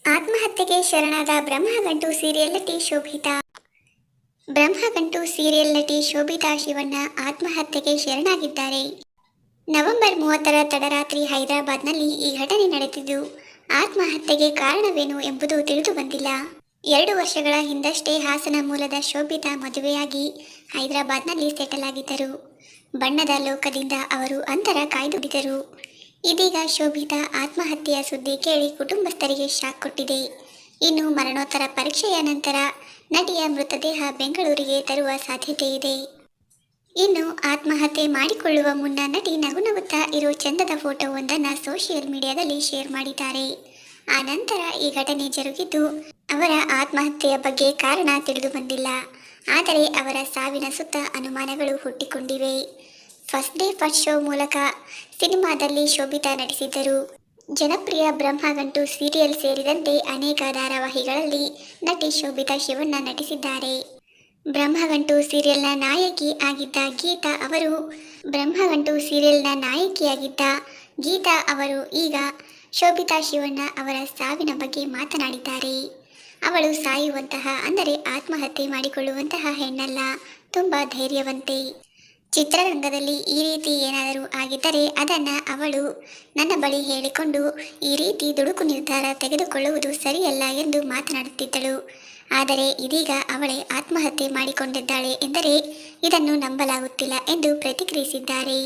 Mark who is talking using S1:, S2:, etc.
S1: ಆತ್ಮಹತ್ಯೆಗೆ ಶರಣಾದ ಬ್ರಹ್ಮಗಂಟು ಸೀರಿಯಲ್ ನಟಿ ಶೋಭಿತಾ. ಬ್ರಹ್ಮಗಂಟು ಸೀರಿಯಲ್ ನಟಿ ಶೋಭಿತಾ ಶಿವಣ್ಣ ಆತ್ಮಹತ್ಯೆಗೆ ಶರಣಾಗಿದ್ದಾರೆ. ನವೆಂಬರ್ 30ರ ತಡರಾತ್ರಿ ಹೈದರಾಬಾದ್ನಲ್ಲಿ ಈ ಘಟನೆ ನಡೆದಿದ್ದು, ಆತ್ಮಹತ್ಯೆಗೆ ಕಾರಣವೇನು ಎಂಬುದು ತಿಳಿದು ಬಂದಿಲ್ಲ. 2 ವರ್ಷಗಳ ಹಿಂದಷ್ಟೇ ಹಾಸನ ಮೂಲದ ಶೋಭಿತಾ ಮದುವೆಯಾಗಿ ಹೈದರಾಬಾದ್ನಲ್ಲಿ ಸೆಟಲ್ ಆಗಿದ್ದರು. ಬಣ್ಣದ ಲೋಕದಿಂದ ಅವರು ಅಂತರ ಕಾಯ್ದುಕೊಂಡಿದ್ದರು. ಇದೀಗ ಶೋಭಿತಾ ಆತ್ಮಹತ್ಯೆಯ ಸುದ್ದಿ ಕೇಳಿ ಕುಟುಂಬಸ್ಥರಿಗೆ ಶಾಕ್ ಕೊಟ್ಟಿದೆ. ಇನ್ನು ಮರಣೋತ್ತರ ಪರೀಕ್ಷೆಯ ನಂತರ ನಟಿಯ ಮೃತದೇಹ ಬೆಂಗಳೂರಿಗೆ ತರುವ ಸಾಧ್ಯತೆ ಇದೆ. ಇನ್ನು ಆತ್ಮಹತ್ಯೆ ಮಾಡಿಕೊಳ್ಳುವ ಮುನ್ನ ನಟಿ ನಗುನಗುತ್ತಾ ಇರೋ ಚಂದದ ಫೋಟೋವೊಂದನ್ನು ಸೋಷಿಯಲ್ ಮೀಡಿಯಾದಲ್ಲಿ ಶೇರ್ ಮಾಡಿದ್ದಾರೆ. ಆ ನಂತರ ಈ ಘಟನೆ ಜರುಗಿದ್ದು, ಅವರ ಆತ್ಮಹತ್ಯೆಯ ಬಗ್ಗೆ ಕಾರಣ ತಿಳಿದು ಬಂದಿಲ್ಲ. ಆದರೆ ಅವರ ಸಾವಿನ ಸುತ್ತ ಅನುಮಾನಗಳು ಹುಟ್ಟಿಕೊಂಡಿವೆ. ಫಸ್ಟ್ ಡೇ ಫಸ್ಟ್ ಶೋ ಮೂಲಕ ಸಿನಿಮಾದಲ್ಲಿ ಶೋಭಿತಾ ನಟಿಸಿದ್ದರು. ಜನಪ್ರಿಯ ಬ್ರಹ್ಮಗಂಟು ಸೀರಿಯಲ್ ಸೇರಿದಂತೆ ಅನೇಕ ಧಾರಾವಾಹಿಗಳಲ್ಲಿ ನಟಿ ಶೋಭಿತಾ ಶಿವಣ್ಣ ನಟಿಸಿದ್ದಾರೆ. ಬ್ರಹ್ಮಗಂಟು ಸೀರಿಯಲ್ನ ನಾಯಕಿಯಾಗಿದ್ದ ಗೀತಾ ಅವರು ಈಗ ಶೋಭಿತಾ ಶಿವಣ್ಣ ಅವರ ಸಾವಿನ ಬಗ್ಗೆ ಮಾತನಾಡಿದ್ದಾರೆ. ಅವಳು ಸಾಯುವಂತಹ ಅಂದರೆ ಆತ್ಮಹತ್ಯೆ ಮಾಡಿಕೊಳ್ಳುವಂತಹ ಹೆಣ್ಣಲ್ಲ, ತುಂಬ ಧೈರ್ಯವಂತೆ. ಚಿತ್ರರಂಗದಲ್ಲಿ ಈ ರೀತಿ ಏನಾದರೂ ಆಗಿದ್ದರೆ ಅದನ್ನು ಅವಳು ನನ್ನ ಬಳಿ ಹೇಳಿಕೊಂಡು ಈ ರೀತಿ ದುಡುಕು ನಿರ್ಧಾರ ತೆಗೆದುಕೊಳ್ಳುವುದು ಸರಿಯಲ್ಲ ಎಂದು ಮಾತನಾಡುತ್ತಿದ್ದಳು. ಆದರೆ ಇದೀಗ ಅವಳೇ ಆತ್ಮಹತ್ಯೆ ಮಾಡಿಕೊಂಡಿದ್ದಾಳೆ ಎಂದರೆ ಇದನ್ನು ನಂಬಲಾಗುತ್ತಿಲ್ಲ ಎಂದು ಪ್ರತಿಕ್ರಿಯಿಸಿದ್ದಾರೆ.